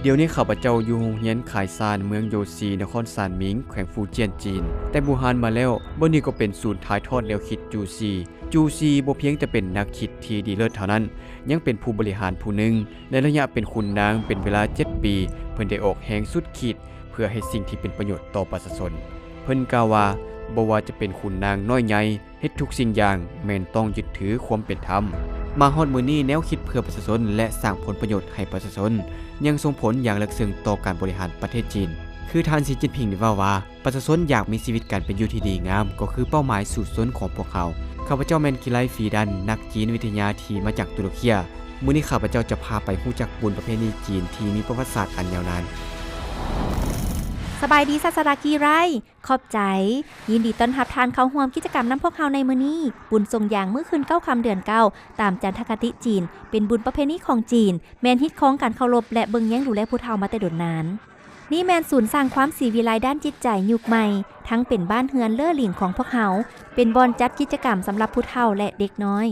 เดี๋ยวนี้ข้าพเจ้าอยู่โรงเรียนขายซานเมืองโยซีนครซานหมิงแขวงฟูเจียนจีนแต่บูฮานมาแล้วบ่นี้ก็เป็นศูนย์ถ่ายทอดแนวคิดจูซีบ่เพียงแต่เป็นนักคิดที่ดีเลิศเท่านั้นยังเป็นผู้บริหารผู้หนึ่งในระยะเป็นขุนนางเป็นเวลา7ปีเพิ่นได้ออกแรงสุดขีดเพื่อให้สิ่งที่เป็นประโยชน์ต่อประชาชนเพิ่นกล่าวว่าบ่ว่าจะเป็นขุนนางน้อยใหญ่เฮ็ดทุกสิ่งอย่างแม่นต้องยึดถือความเป็นธรรมมาฮอดมื้อนี้แนวคิดเพื่อประชาชนและสร้างผลประโยชน์ให้ประชาชนยังส่งผลอย่างลึกซึ้งต่อการบริหารประเทศจีนคือท่านสีจิ้นผิงได้ว่าประชาชนอยากมีชีวิตการเป็นอยู่ที่ดีงามก็คือเป้าหมายสูงสุดของพวกเขาข้าพเจ้าแมนกิไลฟีดันนักจีนวิทยาที่มาจากตุรกีมื้อนี้ข้าพเจ้าจะพาไปรู้จักบุญประเพณีจีนที่มีประวัติศาสตร์อันยาวนานสบายดีศาสดากีไรขอบใจยินดีต้อนรับทานเข้าร่วมกิจกรรมนำพวกเขาในมื้อนี้บุญทรงอย่างมื้อคืน9 ค่ำเดือน9ตามจันทคติจีนเป็นบุญประเพณีของจีนแม่นฮิตของการเคารพและเบิ่งแย่งดูแลผู้เฒ่ามาแต่โดนนานนี่แม่นศูนย์สร้างความสีวิไลด้านจิตใจยุคใหม่ทั้งเป็นบ้านเฮือนเล่อหลิ่งของพวกเขาเป็นบ่อนจัดกิจกรรมสำหรับผู้เฒ่าและเด็กน้อย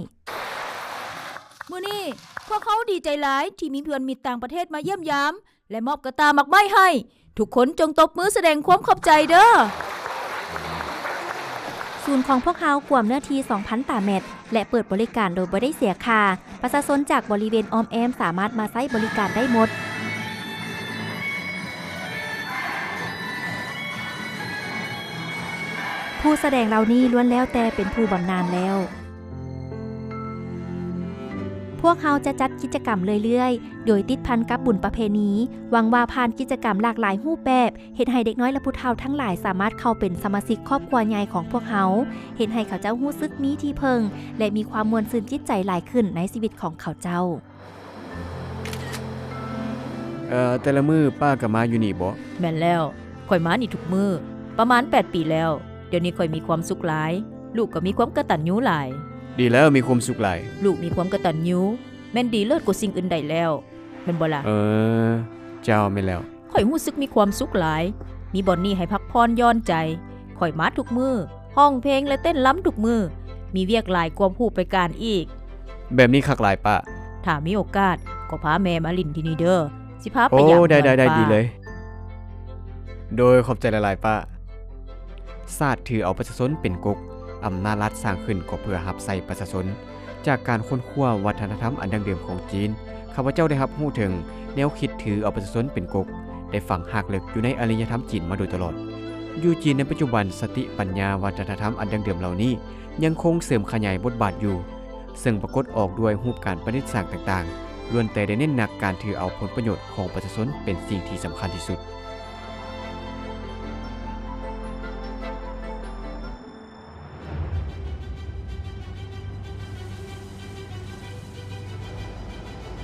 มื้อนี้พวกเขาดีใจหลายที่มีเพื่อนมิตรต่างประเทศมาเยี่ยมยามและมอบกระตาหมักไม้ให้ทุกคนจงตบมือแสดงความขอบใจเด้อศูนย์ของพวกเขากว้างเนื้อที่ 2,000 ตารางเมตรและเปิดบริการโดยบ่ได้เสียค่าประชาชนจากบริเวณอ้อมแอมสามารถมาใช้บริการได้หมดผู้แสดงเหล่านี้ล้วนแล้วแต่เป็นผู้บำนาญแล้วพวกเขาจะจัดกิจกรรมเรื่อยๆโดยติดพันกับบุญประเพณีหวังว่าผ่านกิจกรรมหลากหลายรูปแบบเฮ็ดให้เด็กน้อยและผู้เฒ่าทั้งหลายสามารถเข้าเป็นสมาชิกครอบครัวใหญ่ของพวกเขาเฮ็ดให้เขาเจ้ารู้สึกมีที่พึ่งและมีความม่วนซื่นจิตใจหลายขึ้นในชีวิตของเขาเจ้าแต่ละมื้อป้าก็มาอยู่นี่บ่แม่นแล้วข่อยมานี่ทุกมื้อประมาณ8 ปีแล้วเดี๋ยวนี้ข่อยมีความสุขหลายลูกก็มีความกตัญญูหลายดีแล้วมีความสุขหลายลูกมีความกตัญญูแม่นดีเลิศกว่าสิ่งอื่นใดแล้วแม่นบ่ล่ะเจ้าแม่นแล้วข่อยรู้สึกมีความสุขหลายมีบ่อนนี้ให้พักพรย้อนใจข่อยมาทุกมื้อห้องเพลงและเต้นล้ำทุกมื้อมีเวียกหลายกว่าผู้ไปการอีกแบบนี้คักหลายป้าถ้ามีโอกาสก็พาแม่มาลิ้นที่นี่เด้อสิพาไปยามได้ดีเลยโดยขอบใจหลายๆป้าศาสตร์ถือเอาประชาชนเป็นกกอำนาจรัฐสร้างขึ้นก็เพื่อรับใช้ประชาชนจากการค้นคว้าวัฒนธรรมอันดั้งเดิมของจีนข้าพเจ้าได้รับรู้ถึงแนวคิดถือเอาประชาชนเป็นกกได้ฝังรากลึกอยู่ในอารยธรรมจีนมาโดยตลอดอยู่จีนในปัจจุบันสติปัญญาวัฒนธรรมอันดั้งเดิมเหล่านี้ยังคงเสริมขยายบทบาทอยู่ซึ่งปรากฏออกด้วยรูปการประดิษฐ์สร้างต่างๆล้วนแต่ได้เน้นหนักการถือเอาผลประโยชน์ของประชาชนเป็นสิ่งที่สำคัญที่สุด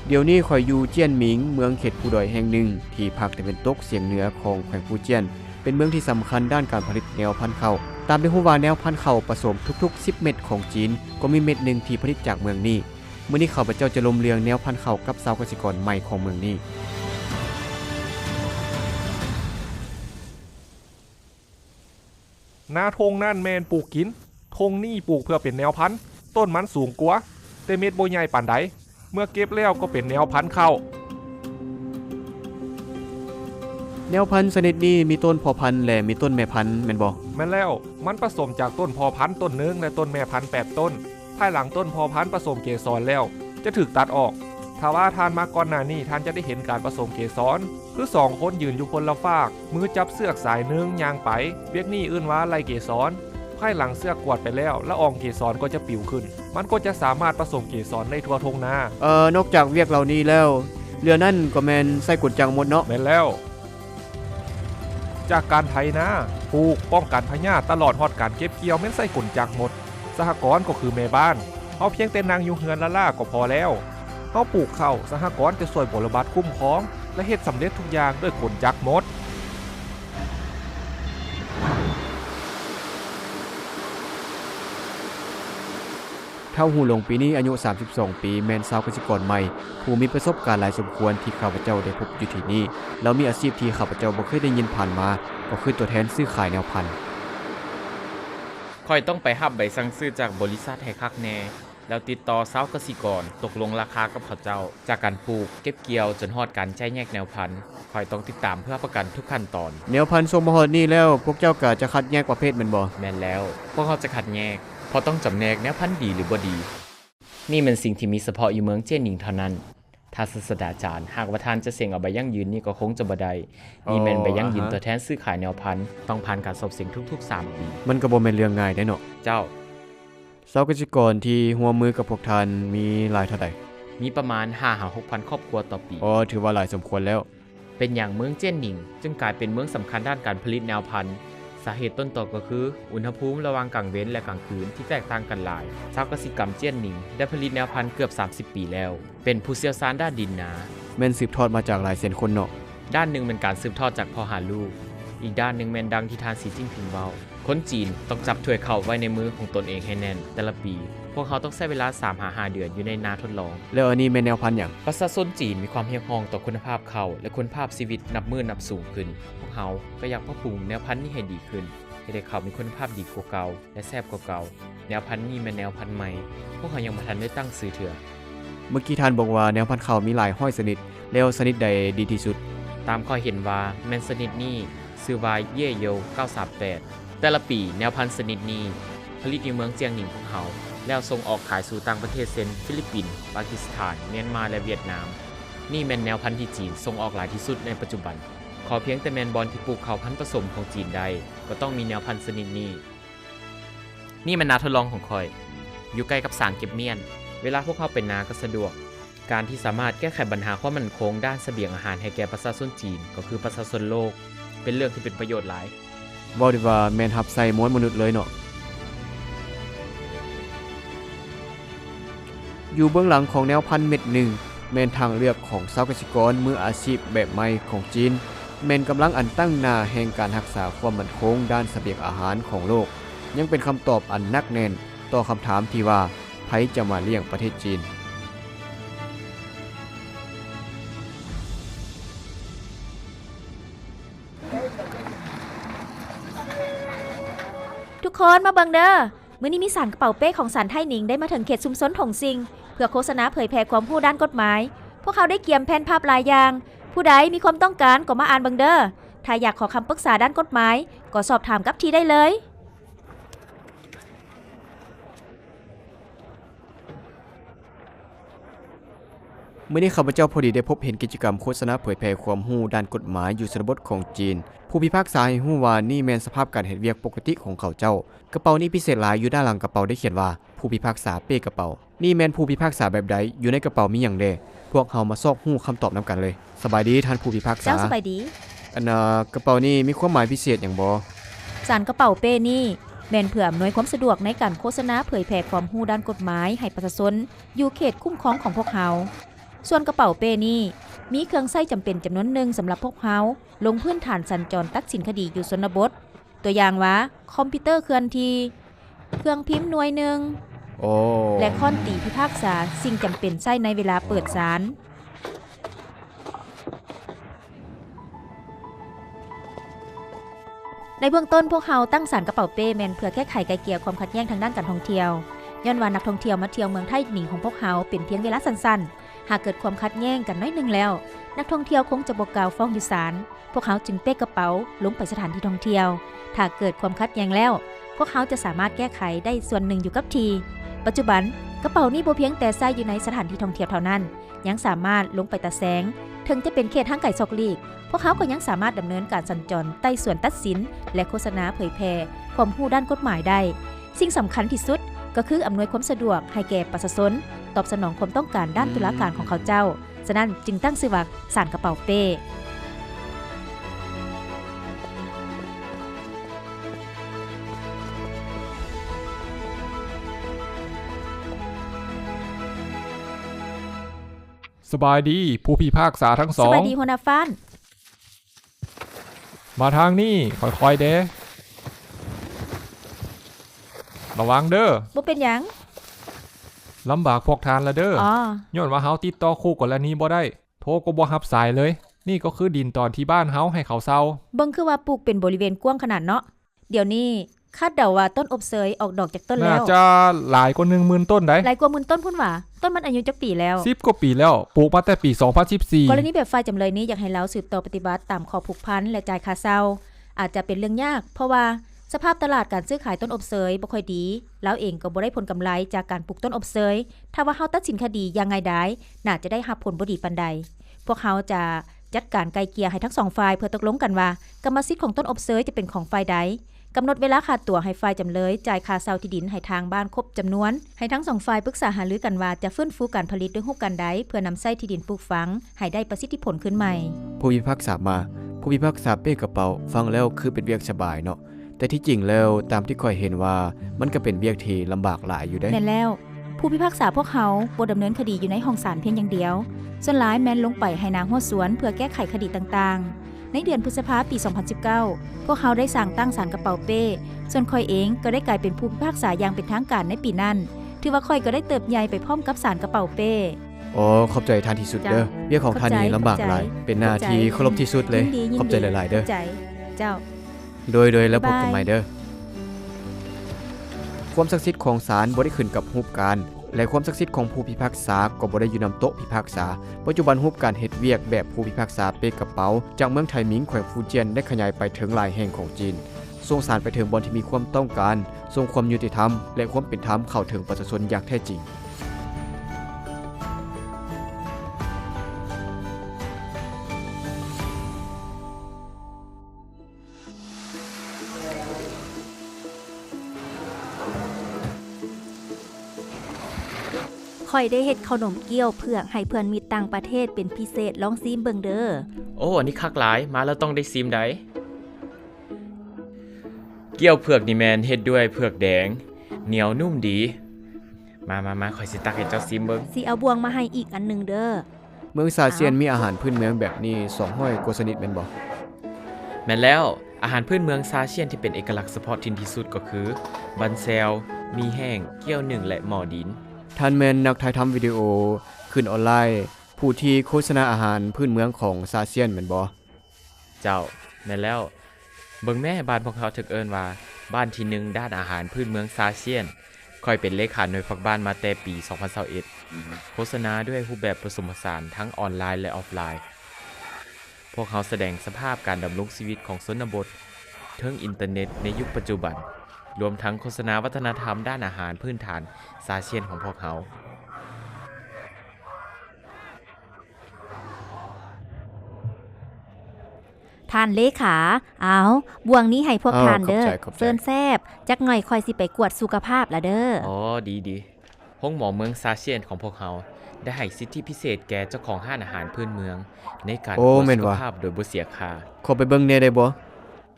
เดี๋ยวนี้ข่อยอยู่เจียนหมิงเมืองเขตผู้ดอยแห่งหนึ่งที่ภาคตะวันตกเฉียงเหนือของแขวงฟูเจียนเป็นเมืองที่สำคัญด้านการผลิตแนวพันธุ์ข้าวตามที่ฮู้ว่าแนวพันธุ์ข้าวผสมทุกๆ10เม็ดของจีนก็มีเม็ดหนึ่งที่ผลิตจากเมืองนี้มื้อนี้ข้าพเจ้าจะลมเลียงแนวพันธุ์ข้าวกับชาวเกษตรกรใหม่ของเมืองนี้หน้าทงนั่นแมนปลูกกินทงนี่ปลูกเพื่อเป็นแนวพันธุ์ต้นมันสูงกว่าแต่เม็ดบ่ใหญ่ปานใดเมื่อเก็บแล้วก็เป็นแนวพันธุ์ข้าวแนวพันธุ์ชนิดนี้มีต้นพ่อพันธุ์และมีต้นแม่พันธุ์แม่นบ่แม่นแล้วมันผสมจากต้นพ่อพันธุ์ต้นนึงและต้นแม่พันธุ์8ต้นภายหลังต้นพ่อพันธุ์ผสมเกสรแล้วจะถูกตัดออกถ้าว่าทานมาก่อนหน้านี้ท่านจะได้เห็นการผสมเกสรคือ2คนยืนอยู่คนละฝากมือจับเสือกสายนึงย่างไปเรียกนี่อื่นว่าไล่เกสรภายหลังเสือกกวาดไปแล้วละอองเกสรก็จะปิวขึ้นมันก็จะสามารถผสมเกสรในทั่วทงนานอกจากเวียกเหล่านี้แล้วเรือนั่นก็แม่นใส่กุญจังหมดเนาะแม่นแล้วจากการไถนาปลูกป้องกันพยาธิตลอดฮอดการเก็บเกี่ยวแม่นใส่กุญจังหมดสหกรณ์ก็คือแม่บ้านเฮาเพียงแต่นั่งอยู่เฮือนละล่าก็พอแล้วเฮาปลูกข้าวสหกรณ์จะช่วยบริบาลคุ้มครองและเฮ็ดสำเร็จทุกอย่างด้วยกุญจักหมดเท่าหูหลงปีนี้อายุ32ปีแมนชาวเกษตรกรใหม่ผู้มีประสบการณ์หลายสมควรที่ข้าพเจ้าได้พบอยู่ที่นี่แล้วมีอาชีพที่ข้าพเจ้าบ่เคยได้ยินผ่านมาก็คือตัวแทนซื้อขายแนวพันธุ์ค่อยต้องไปรับใบสั่งซื้อจากบริษัทให้คักแน่ แล้วติดต่อเซากสิกรตกลงราคากับเขาเจ้าจากการปลูกเก็บเกี่ยวจนฮอดการใช้แยกแนวพันธุ์คอยต้องติดตามเพื่อประกันทุกขั้นตอน แนวพันธุ์ทรงมาฮอดนี่แล้วพวกเจ้าก็จะคัดแยกประเภทแม่นบ่ แม่นแล้วพวกเขาจะคัดแยกเพราะต้องจำแนกแนวพันธุ์ดีหรือบ่ดี นี่เป็นสิ่งที่มีเฉพาะอยู่เมืองเจี้ยนหนิงเท่านั้นถ้าศาสตราจารย์หากว่าท่านจะเสี่ยงเอาใบยั่งยืนนี่ก็คงจะบ่ได้นี่แม่นใบยั่งยืนตัวแทนซื้อขายแนวพันธุ์ต้องผ่านการสอบเสียงทุกๆ3 ปี มันก็บ่แม่นเรื่องง่ายได้เนาะ เจ้า เซากสิกรที่ร่วมมือกับพวกท่านมีหลายเท่าใด มีประมาณ 5-6,000 ครอบครัวต่อปี อ๋อถือว่าหลายสมควรแล้ว เป็นอย่างเมืองเจี้ยนหนิงจึงกลายเป็นเมืองสำคัญด้านการผลิตแนวพันธุ์สาเหตุต้นตอก็คืออุณหภูมิระหว่างกลางเว้นและกลางคืนที่แตกต่างกันหลายชาวกสิกรรมเจี้ยนหนิงได้ผลิตแนวพันธุ์เกือบ30 ปีแล้วเป็นผู้เชี่ยวชาญด้านดินนา แม่นสืบทอดมาจากหลายแสนคนเนาะ ด้านหนึ่งเป็นการสืบทอดจากพ่อหาลูกอีกด้านหนึ่งแม่นดังที่ทานสีจิ้นผิงเว้าคนจีนต้องจับถ้วยเข่าไว้ในมือของตนเองให้แน่นแต่ละปีพวกเขาต้องใช้เวลา 3-5 เดือนอยู่ในนาทดลอง แล้วอันนี้แม่นแนวพันธุ์หยัง ประชาชนจีนมีความเฮียกฮ้องต่อคุณภาพข้าวและคุณภาพชีวิตนับมือนับสูงขึ้น พวกเขาก็อยากปรับปรุงแนวพันธุ์นี้ให้ดีขึ้นให้ได้ข้าวมีคุณภาพดีกว่าเก่าและแซ่บกว่าเก่าแนวพันธุ์นี้เป็นแนวพันธุ์ใหม่พวกเขายังบ่ทันได้ตั้งชื่อเถื่อ เมื่อกี้ท่านบอกว่าแนวพันธุ์ข้าวมีหลายห้อยชนิดแล้วชนิดใดดีที่สุด ตามข้อเห็นว่าแมนชนิดนี้ชื่อว่าเย่โย938แต่ละปีแนวพันธุ์ชนิดนี้ผลิตอยู่เมืองเจียงหนิงของเขาแล้วส่งออกขายสู่ต่างประเทศเช่นฟิลิปปินส์ปากีสถานเมียนมาและเวียดนามนี่แม่นแนวพันธุ์ที่จีนส่งออกหลายที่สุดในปัจจุบันขอเพียงแต่แมนบอลที่ปลูกข้าวพันธุ์ผสมของจีนได้ก็ต้องมีแนวพันธุ์ชนิดนี้นี่มันนาทดลองของคอยอยู่ใกล้กับสางเก็บเมียนเวลาพวกเขาเป็นนาก็สะดวกการที่สามารถแก้ไขปัญหาความมั่นคงด้านเสบียงอาหารให้แก่ประชาชนจีนก็คือประชาชนโลกเป็นเรื่องที่เป็นประโยชน์หลายเว้าได้ว่าแม่นรับใส่มวลมนุษย์เลยเนาะอยู่เบื้องหลังของแนวพันธุ์เม็ดหนึ่งแม่นทางเลือกของชาวเกษตรกรมืออาชีพแบบใหม่ของจีนแม่นกำลังอันตั้งหน้าแห่งการรักษาความมั่นคงด้านเสบียงอาหารของโลกยังเป็นคำตอบอันนักแน่นต่อคำถามที่ว่าไผจะมาเลี้ยงประเทศจีน ทุกคนมาเบิ่งเด้อมื้อนี้มีสารกระเป๋าเป้ของสารไทหนิงได้มาถึงเขตชุมชนถงซิงเพื่อโฆษณาเผยแพร่ความรู้ด้านกฎหมายพวกเขาได้เกียมแผ่นภาพหลายอย่างผู้ใดมีความต้องการก็มาอ่านเบิ่งเด้อถ้าอยากขอคำปรึกษาด้านกฎหมายก็สอบถามกับทีได้เลยเมื่อนี้ข้าพเจ้าพอดีได้พบเห็นกิจกรรมโฆษณาเผยแพร่ความรู้ด้านกฎหมายอยู่ชนบทของจีนผู้พิพากษาให้รู้ว่านี่แม่นสภาพการเฮ็ดเวียกปกติของเขาเจ้ากระเป๋านี้พิเศษหลายอยู่ด้านหลังกระเป๋าได้เขียนว่าผู้พิพากษาเป้กระเป๋านี่แม่นผู้พิพากษาแบบใดอยู่ในกระเป๋ามีหยังแดพวกเฮามาซอกรู้คำตอบนํกันเลยสบายดีท่านผู้พิพากษา เจ้าสบายดี อันกระเป๋านี้มีความหมายพิเศษหยังบ่ สารกระเป๋าเป้นี่แม่นเพื่ออำนวยความสะดวกในการโฆษณาเผยแพร่ความรู้ด้านกฎหมายให้ประชาชนอยู่เขตคุ้มครองของพวกเฮาส่วนกระเป๋าเป้นี่มีเครื่องใช้จำเป็นจำนวนหนึ่งสำหรับพวกเฮาลงพื้นฐานสัญจรตัดสินคดีอยู่ชนบทตัวอย่างว่าคอมพิวเตอร์เคลื่อนที่เครื่องพิมพ์หน่วยหนึ่ง โอ้ และค้อนตีพิพากษาสิ่งจำเป็นใช้ในเวลาเปิดศาลในเบื้องต้นพวกเขาตั้งศาลกระเป๋าเป้แมนเพื่อแก้ไขไกลเกลี่ยความขัดแย้งทางด้านการท่องเที่ยวย้อนว่านักท่องเที่ยวมาเที่ยวเมืองไทยหนิงของพวกเขาเป็นเพียงเวลาสั้นๆหากเกิดความขัดแย้งกันน้อยนึงแล้วนักท่องเที่ยวคงจะบ่กล่าวฟ้องอยู่ศาลพวกเขาจึงเป้กระเป๋าลงไปสถานที่ท่องเที่ยวถ้าเกิดความขัดแย้งแล้วพวกเขาจะสามารถแก้ไขได้ส่วนหนึ่งอยู่กับทีปัจจุบันกระเป๋านี้บ่เพียงแต่ใช้อยู่ในสถานที่ท่องเที่ยวเท่านั้นยังสามารถลงไปตะแสงถึงจะเป็นเขตทางไกลซอกลีกพวกเขาก็ยังสามารถดำเนินการสัญจรไต่สวนตัดสินและโฆษณาเผยแพร่ความรู้ด้านกฎหมายได้สิ่งสำคัญที่สุดก็คืออำนวยความสะดวกให้แก่ประชาชนตอบสนองความต้องการด้านตุลาการของเขาเจ้าฉะนั้นจึงตั้งชื่อว่าศาลกระเป๋าเป้ สบายดีผู้พิพากษาทั้งส ส อง วัสดีหัวหน้าฟ้าน มาทางนี้ค่อยๆเด้ระวังเด้อ บ่เป็นหยัง ลำบากพวกทานละเด้อ อ๋อ ย้อนว่าเฮาติดต่อคู่กรณีบ่ได้โทรก็บ่รับสายเลยนี่ก็คือดินตอนที่บ้านเฮาให้เขาเซา เบิ่งคือว่าปลูกเป็นบริเวณกว้างขนาดเนาะเดี๋ยวนี้ คาดเดาว่าต้นอบเสยออกดอกจากต้น น่า แล้ว จะหลายกว่า 10,000 ต้นได้ หลายกว่าหมื่นต้นพุ่นหว่าต้นมันอายุจักปีแล้ว 10 กว่าปีแล้วปลูกมาแต่ปี 2014 กรณีแบบฝ่ายจำเลยนี้อยากให้เราสืบต่อปฏิบัติตามข้อผูกพันและจ่ายค่าเช่าอาจจะเป็นเรื่องยากเพราะว่าสภาพตลาดการซื้อขายต้นอบเสยบ่ค่อยดีแล้วเองก็บ่ได้ผลกำไรจากการปลูกต้นอบเสยถ้าว่าเฮาตัดสินคดียังไงได้น่าจะได้รับผลบ่ดีปานใดพวกเขาจะจัดการไกลเกลี่ยให้ทั้งสองฝ่ายเพื่อตกลงกันว่ากรรมสิทธิ์ของต้นอบเสยจะเป็นของฝ่ายใดกำหนดเวลาขาดตัวให้ฝ่ายจำเลยจ่ายค่าเช่าที่ดินให้ทางบ้านครบจำนวนให้ทั้งสองฝ่ายปรึกษาหารือกันว่าจะฟื้นฟูการผลิตด้วยรูปการใดเพื่อนำไส้ที่ดินปลูกฝังให้ได้ประสิทธิผลขึ้นใหม่ ผู้พิพากษามาผู้พิพากษาเป้กระเป๋าฟังแล้วคือเป็นเวียกสบายเนาะแต่ที่จริงแล้วตามที่ค่อยเห็นว่ามันก็เป็นเวียกที่ลำบากหลายอยู่ได้ แม่นแล้วผู้พิพากษาพวกเขาบ่ดำเนินคดีอยู่ในห้องศาลเพียงอย่างเดียวส่วนหลายแม้นลงไปให้นางหัวสวนเพื่อแก้ไขคดีต่างๆในเดือนพฤษภาคมปี 2019 พวกเขาได้สั่งตั้งศาลกระเป๋าเป้ส่วนค่อยเองก็ได้กลายเป็นผู้พิพากษาอย่างเป็นทางการในปีนั้นถือว่าค่อยก็ได้เติบใหญ่ไปพร้อมกับศาลกระเป๋าเป้ อ๋อขอบใจท่านที่สุดเด้อเวียกของท่านนี่ลำบากหลายเป็นหน้าที่เคารพที่สุดเลย ยินดี ขอบใจหลายๆเด้อ ใจเจ้า โดยแล้วพบกัน บ๊ายบาย ใหม่เด้อความศักดิ์สิทธิ์ของศาลบ่ได้ขึ้นกับรูปการและความศักดิ์สิทธิ์ของผู้พิพากษาก็บ่ได้อยู่นำโต๊ะพิพากษาปัจจุบันรูปการเฮ็ดเวียกแบบผู้พิพากษาเปกระเป๋าจากเมืองไทหมิงแขวงฟูเจียนได้ขยายไปถึงหลายแห่งของจีนส่งสารไปถึงบอนที่มีความต้องการส่งความยุติธรรมและความเป็นธรรมเข้าถึงประชาชนอย่างแท้จริง ค่อยได้เฮ็ดขนมเกี๊ยวเผือกให้เพื่อนมิตรต่างประเทศเป็นพิเศษลองซิมเบิ่งเด้อ โอ้อันนี้คักหลายมาแล้วต้องได้ซิมได้เกี๊ยวเผือกนี่แมนเฮ็ดด้วยเผือกแดง เหนียวนุ่มดี มาข่อยสิตักให้เจ้าซิมเบิ่ง สิเอาบวงมาให้อีกอันหนึงเด้อ เมืองซาเซียนมีอาหารพื้นเมืองแบบนี้200กว่าชนิดแม่นบ่ แม่นแล้วอาหารพื้นเมืองซาเชียนที่เป็นเอกลักษณ์เฉพาะถิ่นที่สุดก็คือ บันแซว มีแห้ง เกี๊ยวหนึ่งและหม้อดิน ท่านแม่นนักถ่ายทำวิดีโอขึ้นออนไลน์ผู้ที่โฆษณาอาหารพื้นเมืองของซาเซียนแม่นบ่ เจ้าแม่นแล้วเบิ่งแม่บ้านพวกเขาถึกเอิ้นว่าบ้านที่หนึ่งด้านอาหารพื้นเมืองซาเชียนค่อยเป็นเลขาหน่วยพักบ้านมาแต่ปี 2021 โฆษณาด้วยรูปแบบผสมผสานทั้งออนไลน์และออฟไลน์ พวกเขาแสดงสภาพการดำรงชีวิตของชนบทเทิงอินเทอร์เน็ตในยุคปัจจุบัน รวมทั้งโฆษณาวัฒนธรรมด้านอาหารพื้นฐานซาเชียนของพวกเขา ท่านเลขาเอาบวงนี้ให้พวกท่านเด้อ ขอบใจ เซินแซบจักหน่อยค่อยสิไปกวดสุขภาพละเด้อ อ๋อดีห้องหมอเมืองซาเชียนของพวกเขาได้ให้สิทธิพิเศษแก่เจ้าของห้านอาหารพื้นเมือง ในการต โอ้ รวจ แม่น สุข วะ ภาพโดยบ่เสียค่า ขอไปเบิ่งแหน่ได้บ่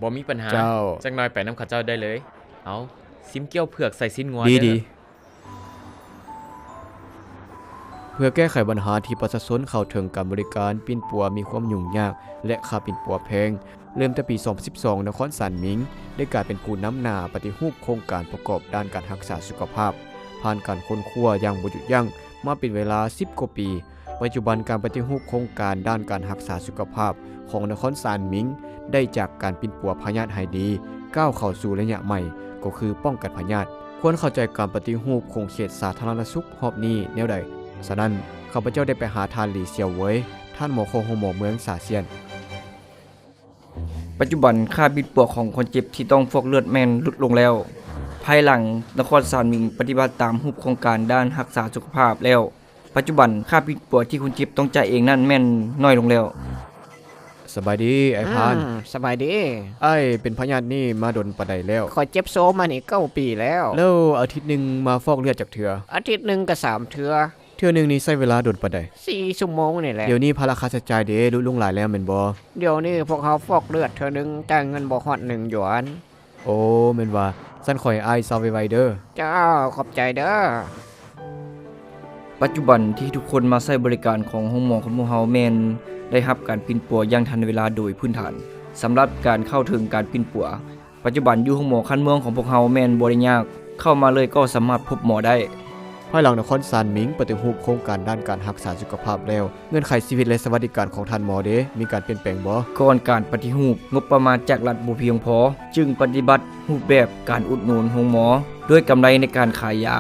บ่มีปัญหา เจ้า จักหน่อยไปน้ำข้าเจ้าได้เลย เอาซิมเกี๊ยวเผือกใส่สิ้นงัว ดี เอ ดีเพื่อแก้ไขปัญหาที่ประชาชนเข้าถึงการบริการปิ้นปัวมีความยุ่งยาก และค่าปิ้นปัวแพง เริ่มแต่ปี 2012 นครสันหมิง ได้กลายเป็นผู้นำหน้าปฏิรูปโครงการประกอบด้านการรักษาสุขภาพ ผ่านการค้นคว้าอย่างบ่หยุดยั้งมาเป็นเวลา 10 กว่าปี ปัจจุบันการปฏิรูปโครงการด้านการรักษาสุขภาพของนครสันหมิง ได้จากการปิ้นปัวพยาธิไหดีก้าวเข้าสู่ระยะใหม่ ก็คือป้องกันพยาธิควรเข้าใจการปฏิรูปของเขตสาธารณสุขรอบนี้แนวใดฉะนั้นข้าพเจ้าได้ไปหาทานหลีเซียวเว้ยท่านหมอโคโฮโมเมืองซาเซียน ปัจจุบันค่าบิดปัวของคนเจ็บที่ต้องฟอกเลือดแม่นลดลงแล้ว ภายหลังนครสานหมิงปฏิบัติตามรูปโครงการด้านรักษาสุขภาพแล้ว ปัจจุบันค่าบิดปัวที่คนเจ็บต้องจ่ายเองนั่นแม่นน้อยลงแล้ว สบายดีไอ้พาน สบายดี ไอ้เป็นพยาธินี่มาดนปานใดแล้ว คอยเจ็บโซมานี่9 ปีแล้ว แล้วอาทิตย์หนึงมาฟอกเลือดจากเถื่อ อาทิตย์หนึ่งก็3 เทื่อ เทื่อหนึงนี่ใช้เวลาดนปานใด 4 ชั่วโมงนี่แหละ เดี๋ยวนี้ภาระค่าใช้จ่ายเด้ลดลงหลายแล้วแม่นบ่ เดี๋ยวนี้พวกเขาฟอกเลือดเทื่อนึงจ่ายเงินบ่ฮอด1 หยวน โอ้แม่นว่าสั่นข่อยอ้ายซาไวๆเด้อ เจ้าขอบใจเด้อ ปัจจุบันที่ทุกคนมาใช้บริการของห้องหมอของพวกเฮาแม่นได้รับการปินปัวอย่างทันเวลาโดยพื้นฐานสำหรับการเข้าถึงการปินปัว ปัจจุบันอยู่ห้องหมอคันเมืองของพวกเฮาแม่นบ่ได้ยากเข้ามาเลยก็สามารถพบหมอได้ ภายหลังนครซานหมิงปฏิรูปโครงการด้านการรักษาสุขภาพแล้วเงื่อนไขชีวิตและสวัสดิการของท่านหมอเดมีการเปลี่ยนแปลงบ่ ก่อนการปฏิรูปงบประมาณจากรัฐบ่เพียงพอจึงปฏิบัติรูปแบบการอุดหนุนโรงหมอด้วยกำไรในการขายยา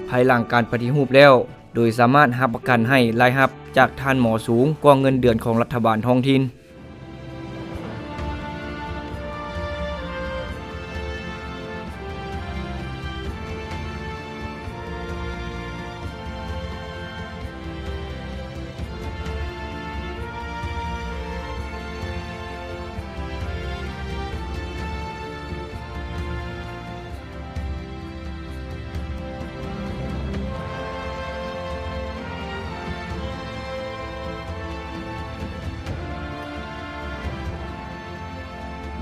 ภายหลังการปฏิรูปแล้วโดยสามารถรับประกันให้รายรับจากท่านหมอสูงกว่าเงินเดือนของรัฐบาลท้องถิ่น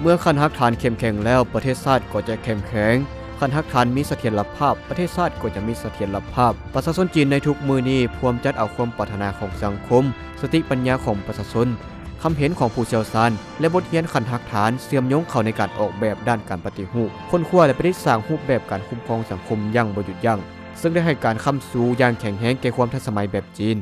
เมื่อคันฮักฐานเข้มแข็งแล้วประเทศชาติก็จะเข้มแข็งคันฮักฐานมีเสถียรภาพประเทศชาติก็จะมีเสถียรภาพประชาชนจีนในทุกมือนี้พวมจัดเอาความปรารถนาของสังคมสติปัญญาของประชาชนคำเห็นของผู้เชี่ยวชาญและบทเรียนคันฮักฐานเสื่อมโยงเข้าในการออกแบบด้านการปฏิรูปค้นคว้าและประดิษฐ์สร้างรูปแบบการคุ้มครองสังคมอย่างบ่หยุดยั้งซึ่งได้ให้การค้ำสู่อย่างแข็งแรงแก่ความทันสมัยแบบจีน